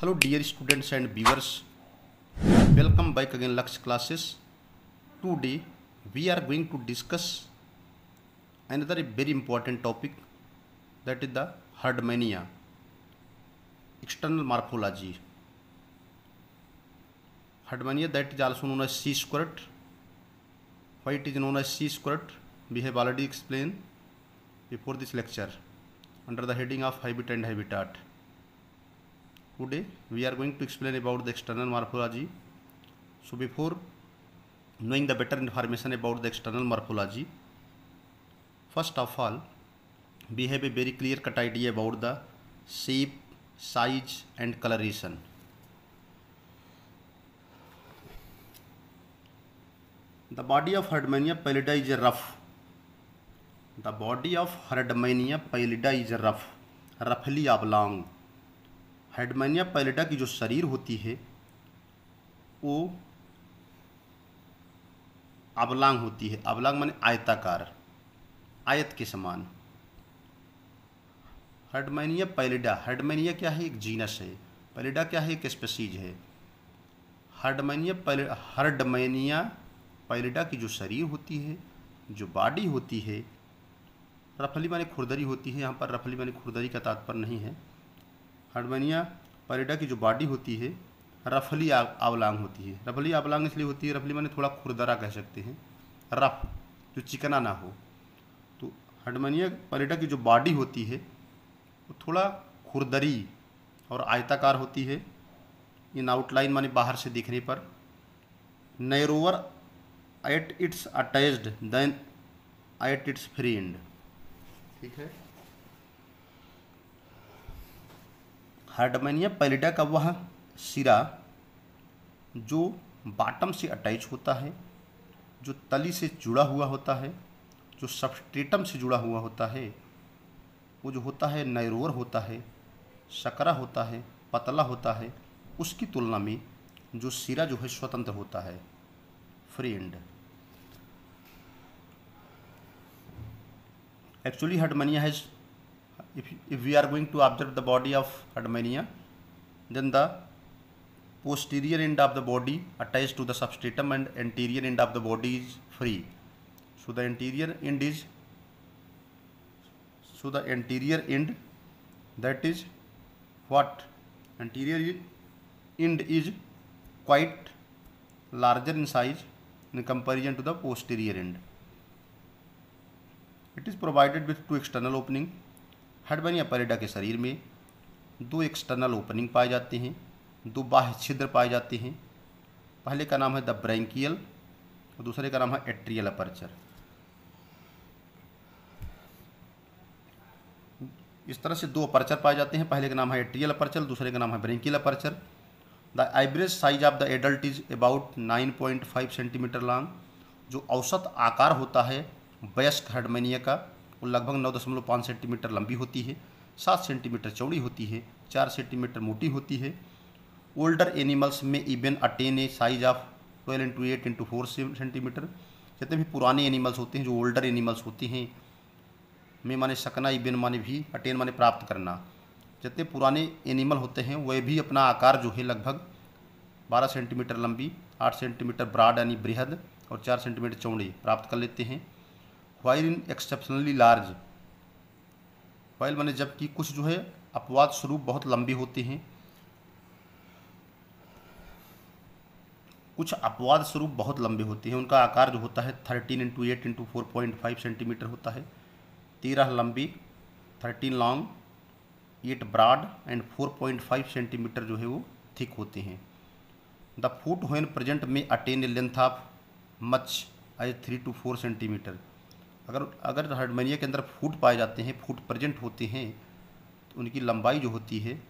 Hello dear students and viewers, welcome back again Lux classes. Today we are going to discuss another very important topic, that is the herdmania, external morphology. Herdmania, that is also known as C-squirt. Why it is known as C-squirt? We have already explained before this lecture under the heading of habit and habitat. Today we are going to explain about the external morphology. So before knowing the better information about the external morphology, first of all we have a very clear cut idea about the shape, size and coloration. The body of Herdmania pallida is rough. The body of Herdmania pallida is rough, roughly oblong. हेडमेनिया पैलिडा की जो शरीर होती है वो अबलांग होती है। अबलांग माने आयताकार, आयत के समान। हेडमेनिया पैलिडा, हेडमेनिया क्या है? एक जीनस है। पैलिडा क्या है? एक स्पीशीज है। हर्डमेनिया पैलिडा की जो शरीर होती है, जो बॉडी होती है, रफली माने खुरदरी होती है। यहाँ पर रफली माने खुरदरी का तात्पर्य नहीं है। हर्डमेनिया पैलिडा की जो बॉडी होती है रफली आंवलांग होती है। रफली आंवलांग इसलिए होती है, रफली माने थोड़ा खुरदरा कह सकते हैं, रफ, जो चिकना ना हो। तो हर्डमेनिया पैलिडा की जो बॉडी होती है वो थोड़ा खुरदरी और आयताकार होती है। इन आउटलाइन माने बाहर से देखने पर। Narrower at its attached than at its free end. ठीक है। हर्डमेनिया पैलिडा का वह सिरा जो बॉटम से अटैच होता है, जो तली से जुड़ा हुआ होता है, जो सबस्ट्रेटम से जुड़ा हुआ होता है, वो जो होता है नैरोवर होता है, सकरा होता है, पतला होता है। उसकी तुलना में जो सिरा जो है स्वतंत्र होता है, free end. Actually Herdmania has, if we are going to observe the body of Herdmania, then the posterior end of the body attached to the substratum and anterior end of the body is free. So the anterior end, that is what? Anterior end is quite larger in size in comparison to the posterior end. It is provided with two external opening. हर्डमेनिया पैलिडा के शरीर में दो external opening पाए जाते हैं, दो बाह्य छिद्र पाए जाते हैं। पहले का नाम है द ब्रैंकियल और दूसरे का नाम है एट्रियल अपर्चर। इस तरह से दो अपर्चर पाए जाते हैं। पहले का नाम है एट्रियल अपर्चर, दूसरे का नाम है branchial aperture. The average size of the adult is about 9.5 centimetre long. जो औसत आकार होता है वयस्क हर्डमेनिया का वो लगभग 9.5 सेंटीमीटर लंबी होती है, 7 सेंटीमीटर चौड़ी होती है, 4 सेंटीमीटर मोटी होती है। ओल्डर एनिमल्स में even attain A size of 12 into 8 into 4 centimetre. जितने भी पुराने एनिमल्स होते हैं, जो ओल्डर एनिमल्स होते हैं, में माने सकना, इवन माने भी, अटेन माने प्राप्त करना। जितने पुराने एनिमल होते हैं वह भी अपना आकार जो है लगभग 12 सेंटीमीटर लंबी, 8 सेंटीमीटर ब्रॉड यानी बृहद और 4 सेंटीमीटर चौड़ी प्राप्त कर लेते हैं। While in exceptionally large, while माने जबकि कुछ जो है अपवाद स्वरूप बहुत लंबी होते हैं, कुछ अपवाद स्वरूप बहुत लंबे होते हैं। उनका आकार जो होता है 13 इंटू 8 इंटू 4.5 सेंटीमीटर होता है। 13 लंबी, 13 लॉन्ग, 8 ब्रॉड एंड 4.5 सेंटीमीटर जो है वो थिक होते हैं। द फुट व्हेन प्रेजेंट में attain a length of much as 3 to 4 centimetre. अगर हर्डमेनिया के अंदर फूट पाए जाते हैं, फूट प्रेजेंट होते हैं, तो उनकी लंबाई जो होती है,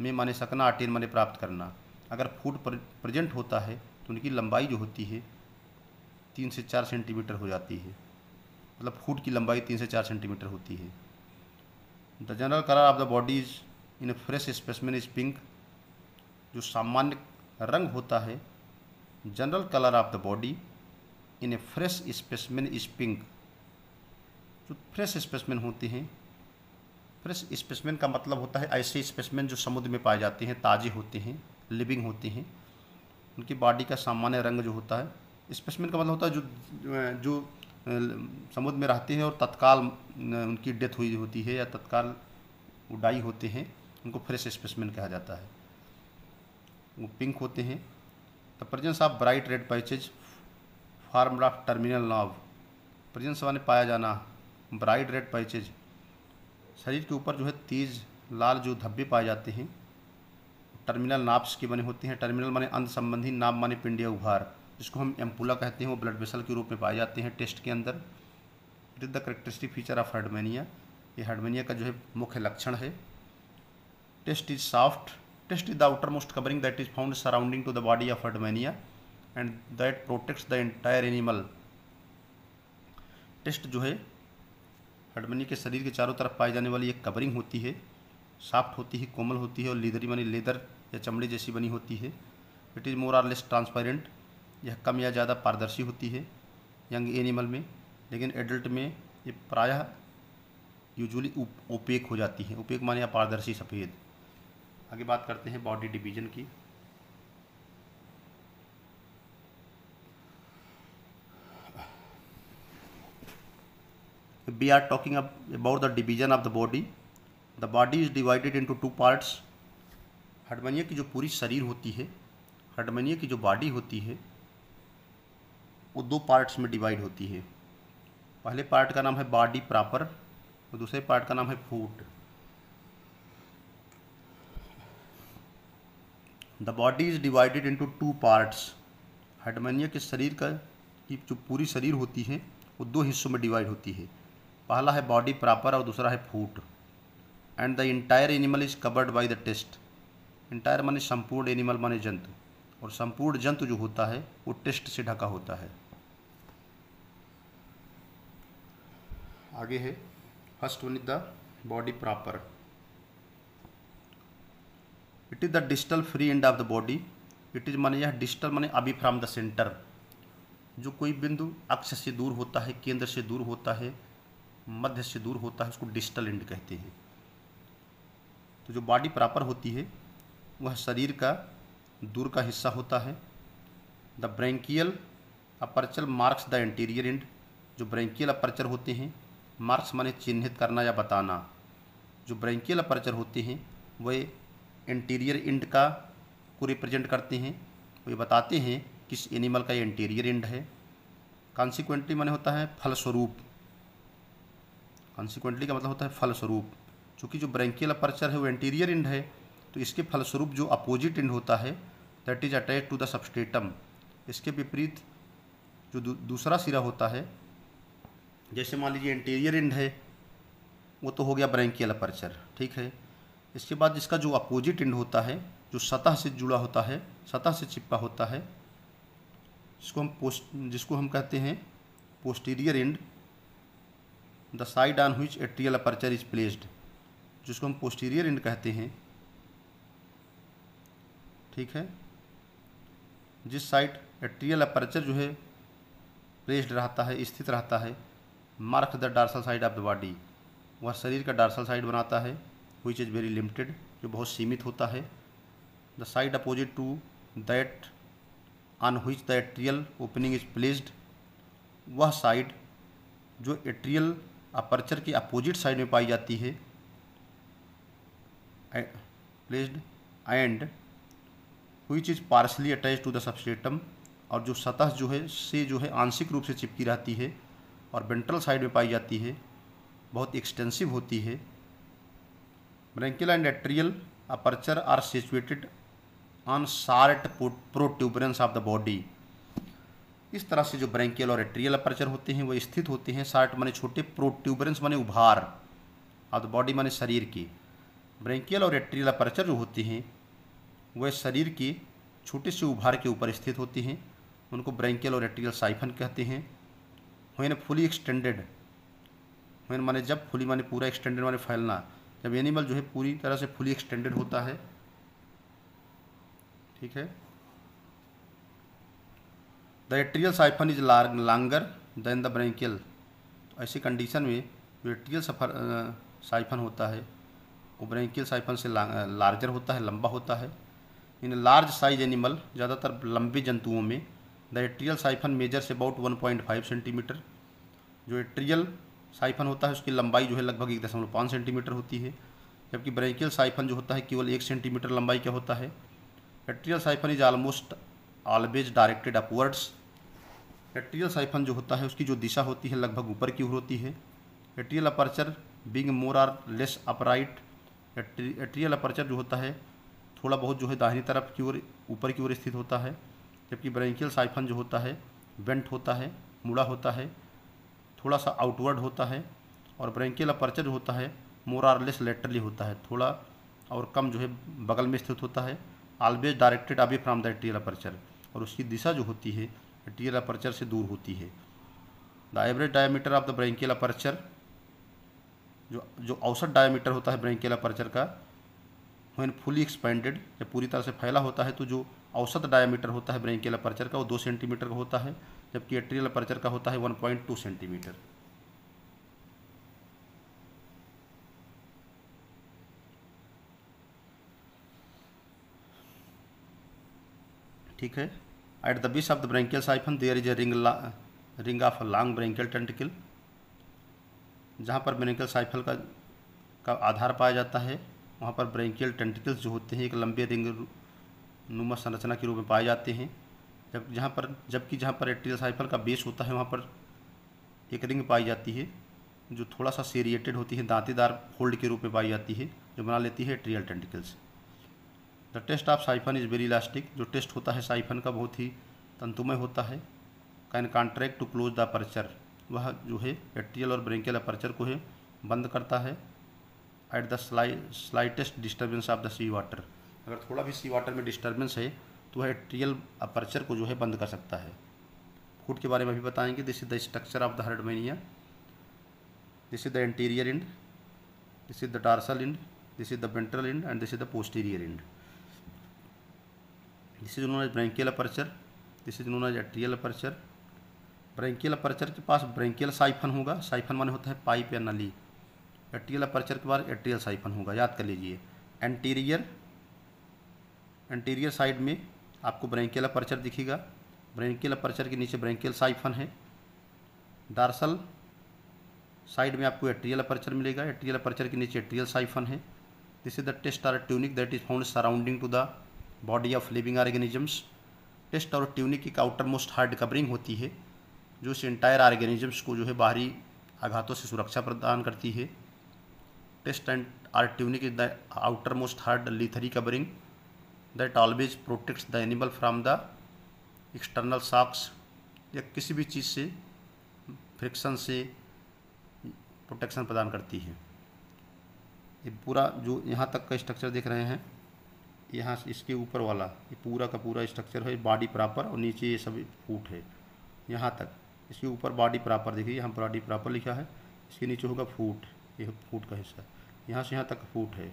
में माने सकना, अटेन माने प्राप्त करना। अगर फूट प्रेजेंट होता है तो उनकी लंबाई जो होती है 3 से 4 सेंटीमीटर हो जाती है। मतलब फूट की लंबाई 3 से 4 सेंटीमीटर होती है। The general colour of the body is in fresh specimen is pink. जो सामान्य रंग होता है, general colour of the body in A fresh specimen is pink. जो फ्रेश स्पेसिमेन होते हैं फ्रेश स्पेसिमेन का मतलब होता है ऐसे स्पेसिमेन जो समुद्र में पाए जाते हैं, ताज़े होते हैं, लिविंग होते हैं, उनकी बॉडी का सामान्य रंग जो होता है। स्पेसिमेन का मतलब होता है जो जो समुद्र में रहते हैं और तत्काल उनकी डेथ हुई होती है या तत्काल उड़ाई होते हैं, उनको फ्रेश स्पेसिमेन कहा जाता है। वो पिंक होते हैं। The presence of bright red patches formed of terminal nerve. Presence माने पाया जाना, ब्राइट रेड पैचेज, शरीर के ऊपर जो है तेज लाल जो धब्बे पाए जाते हैं, टर्मिनल नाब्स के बने होते हैं। टर्मिनल माने अंत संबंधी, नाब माने पिंडीय उभार, जिसको हम एम्पुला कहते हैं, वो ब्लड वेसल के रूप में पाए जाते हैं टेस्ट के अंदर। It is the characteristic feature of Herdmania. ये हर्डमेनिया का जो है मुख्य लक्षण है। Test is soft. Test is the outer most covering that is found surrounding to the body of Herdmania and that protects the entire animal. Test जो है हर्डमेनिया के शरीर के चारों तरफ पाई जाने वाली एक कवरिंग होती है, सॉफ्ट होती है, कोमल होती है और लीदरी मानी लेदर या चमड़े जैसी बनी होती है। इट इज़ मोर और लेस ट्रांसपेरेंट। यह कम या ज़्यादा पारदर्शी होती है यंग एनिमल में, लेकिन एडल्ट में ये प्रायः यूजुअली ओपेक हो जाती है। ओपेक माने अपारदर्शी सफ़ेद। आगे बात करते हैं बॉडी डिवीजन की। We are talking about the division of the body. The body is divided into two parts. हर्डमेनिया की जो पूरी शरीर होती है, हर्डमेनिया की जो बॉडी होती है, वो दो पार्ट्स में डिवाइड होती है। पहले पार्ट का नाम है बॉडी प्रॉपर और दूसरे पार्ट का नाम है foot. The body is divided into two parts. Herdmania के शरीर की जो पूरी शरीर होती है वो दो हिस्सों में डिवाइड होती है। पहला है बॉडी प्रॉपर और दूसरा है foot. And the entire animal is covered by the test. Entire माने संपूर्ण, एनिमल माने जंतु, और संपूर्ण जंतु जो होता है वो टेस्ट से ढका होता है। आगे है first one is the body proper. It is the distal free end of the body. It is माने यह डिस्टल माने अभी फ्रॉम द सेंटर, जो कोई बिंदु अक्ष से दूर होता है, केंद्र से दूर होता है, मध्य से दूर होता है, उसको डिस्टल एंड कहते हैं। तो जो बॉडी प्रॉपर होती है वह शरीर का दूर का हिस्सा होता है। The branchial aperture marks the anterior and. जो ब्रैंकियल अपर्चर होते हैं, मार्क्स माने चिन्हित करना या बताना। जो ब्रैंकियल अपर्चर होते हैं वह एंटीरियर एंड को रिप्रेजेंट करते हैं। वो ये बताते हैं किस एनिमल का ये एंटीरियर एंड है। कॉन्सिक्वेंटली माने होता है फलस्वरूप। कॉन्सिक्वेंटली का मतलब होता है फलस्वरूप। चूँकि जो ब्रैंकियल अपर्चर है वो एंटीरियर एंड है, तो इसके फलस्वरूप जो अपोजिट एंड होता है that is attach to the substratum. इसके विपरीत जो दूसरा सिरा होता है, जैसे मान लीजिए एंटीरियर एंड है, वो तो हो गया ब्रैंकियल अपर्चर, ठीक है। इसके बाद इसका जो अपोजिट एंड होता है, जो सतह से जुड़ा होता है, सतह से चिपका होता है, जिसको हम कहते हैं posterior and. The side on which atrial aperture is placed, जिसको हम पोस्टीरियर एंड कहते हैं, ठीक है। जिस साइड एट्रियल अपर्चर जो है प्लेस्ड रहता है, स्थित रहता है, mark the dorsal side of the body, वह शरीर का डार्सल साइड बनाता है, विच इज़ वेरी लिमिटेड, जो बहुत सीमित होता है। The side opposite to that on which the atrial opening is placed, वह साइड जो एट्रियल अपर्चर की अपोजिट साइड में पाई जाती है, placed, and which is partially attach to the substratum, और जो सतह जो है आंशिक रूप से चिपकी रहती है और वेंट्रल साइड में पाई जाती है, बहुत एक्सटेंसिव होती है। Branchial and atrial aperture are situated on short protuberance of the body. इस तरह से जो ब्रैंकियल और एट्रियल अपर्चर होते हैं वो स्थित होते हैं, शार्ट माने छोटे, प्रोट्यूबरेंस माने उभार ऑफ द बॉडी माने शरीर की। ब्रैंकियल और एट्रियल अपर्चर जो होते हैं वह शरीर के छोटे से उभार के ऊपर स्थित होती हैं, उनको ब्रैंकियल और एट्रियल साइफन कहते हैं। व्हेन फुली एक्सटेंडेड, व्हेन माने जब, फुली माने पूरा, एक्सटेंडेड माने फैलना, जब एनिमल जो है पूरी तरह से फुली एक्सटेंडेड होता है, ठीक है। The atrial siphon is longer than the branchial. तो ऐसी कंडीशन में जो एट्रियल साइफन होता है वो ब्रेंकियल साइफन से लार्जर होता है, लंबा होता है। इन लार्ज साइज एनिमल, ज़्यादातर लंबे जंतुओं में, the atrial siphon measures about 1.5 centimetre. जो एट्रियल साइफन होता है उसकी लंबाई जो है लगभग 1.5 सेंटीमीटर होती है, जबकि ब्रेंकियल साइफन जो होता है केवल 1 सेंटीमीटर लंबाई का होता है। Atrial siphon is almost always directed upwards. Atrial siphon जो होता है उसकी जो दिशा होती है लगभग ऊपर की ओर होती है। एट्रियल अपर्चर बीइंग मोर और लेस अपराइट, एट्रियल अपर्चर जो होता है थोड़ा बहुत जो है दाहिनी तरफ की ओर, ऊपर की ओर स्थित होता है, जबकि ब्रेंकियल साइफन जो होता है वेंट होता है, मुड़ा होता है, थोड़ा सा आउटवर्ड होता है। और ब्रेंकियल अपर्चर जो होता है मोर और लेस लेटरली होता है, थोड़ा और कम जो है बगल में स्थित होता है। Always directed away from the atrial aperture, और उसकी दिशा जो होती है एट्रियल अपर्चर से दूर होती है। The average diameter of the branchial aperture, जो औसत डायमीटर होता है ब्रेंकियल अपर्चर का, व्हेन फुली एक्सपेंडेड, जब पूरी तरह से फैला होता है तो जो औसत डायमीटर होता है ब्रेंकियल अपर्चर का वो 2 सेंटीमीटर का होता है, जबकि एट्रियल अपर्चर का होता है 1.2 सेंटीमीटर। ठीक है। At the base of the branchial siphon there is a ring of long branchial tentacle. जहाँ पर ब्रेंकियल साइफन का आधार पाया जाता है वहाँ पर ब्रेंकियल टेंटिकल्स जो होते हैं एक लंबे रिंग नुमा संरचना के रूप में पाए जाते हैं। जबकि जहाँ पर एट्रियल साइफन का बेस होता है वहाँ पर एक रिंग पाई जाती है जो थोड़ा सा सेरिएटेड होती है, दांतेदार फोल्ड के रूप में पाई जाती है, जो बना लेती है atrial tentacles. The test of siphon is very elastic. जो टेस्ट होता है साइफन का बहुत ही तंतुमय होता है। Can contract to close the aperture, वह जो है एट्रियल और ब्रेंकियल अपर्चर को है बंद करता है। At the slightest disturbance of the sea water, अगर थोड़ा भी सी वाटर में डिस्टर्बेंस है तो वह एट्रियल अपर्चर को जो है बंद कर सकता है। फूट के बारे में भी बताएंगे। This is the structure of the Herdmania. This is the anterior end, this is the dorsal end, this is the ventral end and this is the posterior end. This is known as branchial aperture, this is known as atrial aperture. Branchial aperture के पास branchial siphon होगा, siphon माने होता है pipe या नली। Atrial aperture के बाद एट्रियल साइफन होगा, याद कर लीजिए। एंटीरियर साइड में आपको ब्रेंकियल अपर्चर दिखेगा, ब्रेंकियल अपर्चर के नीचे ब्रेंकियल साइफन है। डार्सल साइड में आपको एट्रियल अपर्चर मिलेगा, एट्रियल अपर्चर के नीचे एट्रियल साइफन है। दिस इज द टेस्ट और tunic that is found surrounding to the body of living organisms. Test और ट्यूनिक की आउटर मोस्ट हार्ड कवरिंग होती है जो इस इंटायर ऑर्गेनिजम्स को जो है बाहरी आघातों से सुरक्षा प्रदान करती है। Test and or tunic is the outer most hard leathery covering that always protects the animal from the external shocks, या किसी भी चीज़ से फ्रिक्शन से प्रोटेक्शन प्रदान करती है। ये पूरा जो यहाँ तक का स्ट्रक्चर देख रहे हैं, यहाँ से इसके ऊपर वाला ये पूरा का पूरा स्ट्रक्चर है बॉडी प्रॉपर, और नीचे ये सभी फूट है यहाँ तक। इसके ऊपर बॉडी प्रॉपर देखिए, यहाँ बॉडी प्रॉपर लिखा है, इसके नीचे होगा फूट, ये फूट का हिस्सा, यहाँ से यहाँ तक फूट है,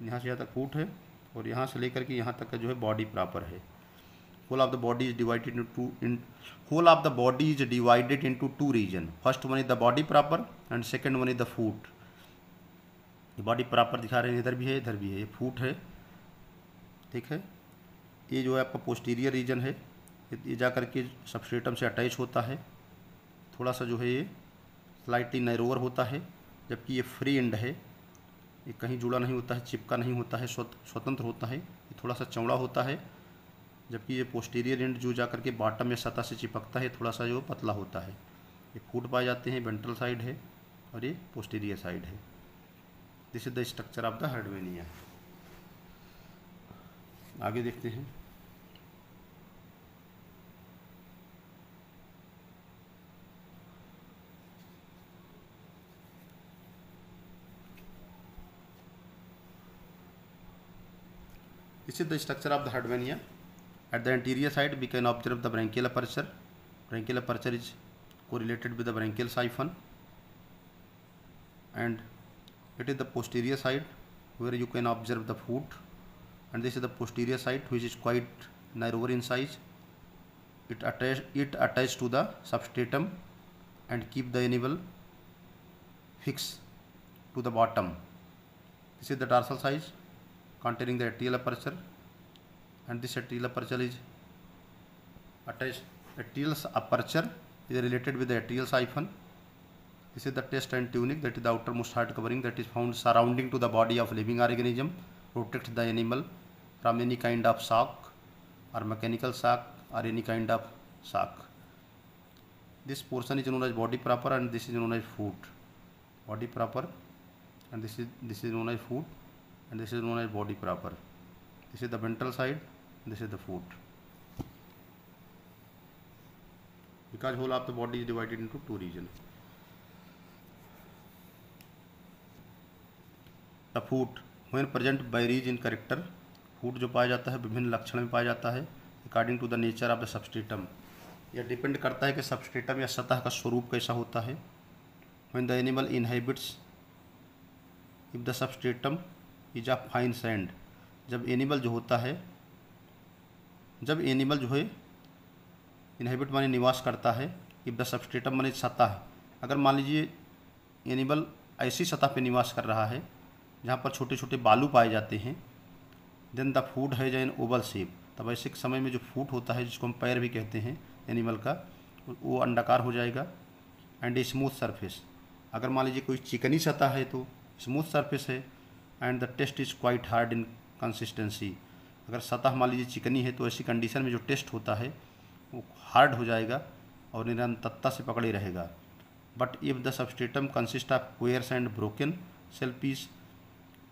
यहाँ से यहाँ तक फूट है, और यहाँ से लेकर के यहाँ तक का जो है बॉडी प्रॉपर है। Whole of the body is divided into two region. First one is the body proper and second one is the foot. Body proper दिखा रहे हैं, इधर भी है इधर भी है, ये फूट है, ठीक है। ये जो है आपका पोस्टीरियर रीजन है, ये जा करके सबस्ट्रेटम से अटैच होता है, थोड़ा सा जो है ये स्लाइटली नैरोअर होता है, जबकि ये फ्री एंड है, ये कहीं जुड़ा नहीं होता है, चिपका नहीं होता है, स्वतंत्र होता है, ये थोड़ा सा चौड़ा होता है। जबकि ये पोस्टीरियर एंड जो जा करके बॉटम या सतह से चिपकता है, थोड़ा सा जो पतला होता है। ये फूट पाए जाते हैं, वेंट्रल साइड है और ये पोस्टीरियर साइड है। This is the structure of the Herdmania. आगे देखते हैं। This is the structure of the hardmania. At the anterior side, we can observe the branchial aperture. Branchial aperture is correlated with the branchial siphon, and it is the posterior side where you can observe the foot, and this is the posterior side which is quite narrower in size. It attached to the substratum and keep the animal fixed to the bottom. This is the dorsal size containing the atrial aperture, and this atrial aperture is attached. Atrial aperture is related with the atrial siphon. This is the test and tunic, that is the outermost hard covering that is found surrounding to the body of living organism, protects the animal from any kind of shock or mechanical shock or any kind of shock. This portion is known as body proper, and this is known as foot. Body proper, and this is known as foot, and this is known as body proper. This is the ventral side, and this is the foot. Because whole of the body is divided into two regions. The foot, when present varies in character. फूट जो पाया जाता है विभिन्न लक्षण में पाया जाता है according to the nature of the substratum. यह डिपेंड करता है कि सबस्ट्रेटम या सतह का स्वरूप कैसा होता है. When the animal inhabits if the substratum is of fine sand, जब एनिमल जो होता है, जब एनिमल जो है इनहेबिट माने निवास करता है, इफ द सबस्ट्रेटम माने सतह, अगर मान लीजिए एनिमल ऐसी सतह पर निवास कर रहा है जहाँ पर छोटे छोटे बालू पाए जाते हैं, then the foot has an oval shape, तब ऐसे समय में जो फूट होता है जिसको हम पैर भी कहते हैं एनिमल का, वो अंडाकार हो जाएगा. एंड ए स्मूथ सरफेस, अगर मान लीजिए कोई चिकनी सतह है तो स्मूथ सरफेस है. And the test is quite hard in consistency, अगर सतह मान लीजिए चिकनी है तो ऐसी कंडीशन में जो टेस्ट होता है वो हार्ड हो जाएगा और निरंतरता से पकड़े रहेगा. But if the substratum consist of quartz and broken shell pieces,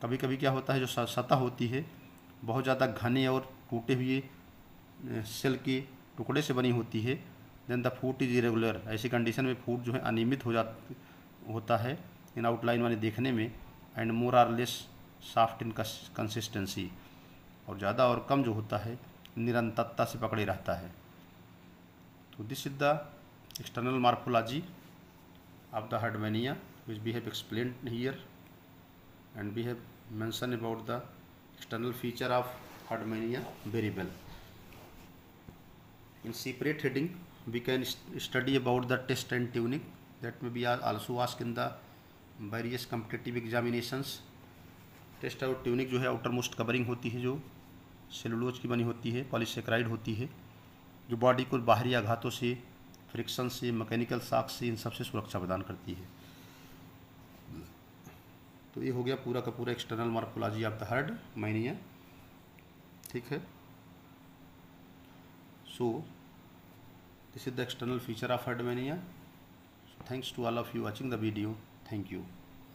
कभी कभी क्या होता है जो सतह होती है बहुत ज़्यादा घने और टूटे हुए सेल के टुकड़े से बनी होती है. Then the foot is irregular, ऐसी कंडीशन में फूट जो है अनियमित होता है इन आउटलाइन वाले देखने में. And more or less soft in consistency, और ज़्यादा और कम जो होता है निरंतरता से पकड़े रहता है. तो this is the external morphology of the Herdmania which we have explained here, and we have mentioned about the external feature of herdmania very well. In separate heading we can study about the test and tunic, that may be also asked in the various competitive examinations. Test और tunic जो है outer most covering होती है, जो cellulose की बनी होती है, पॉलीसेक्राइड होती है, जो बॉडी को बाहरी आघातों से, फ्रिक्शन से, मैकेनिकल शॉक से, इन सबसे सुरक्षा प्रदान करती है. तो ये हो गया पूरा का पूरा external morphology of the Herdmania. ठीक है. So this is the external feature of Herdmania. Thanks to all of you watching the video. Thank you.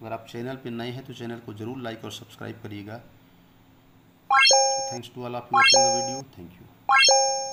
अगर आप चैनल पे नए हैं तो चैनल को जरूर लाइक और सब्सक्राइब करिएगा. Thanks to all of you watching the video. Thank you.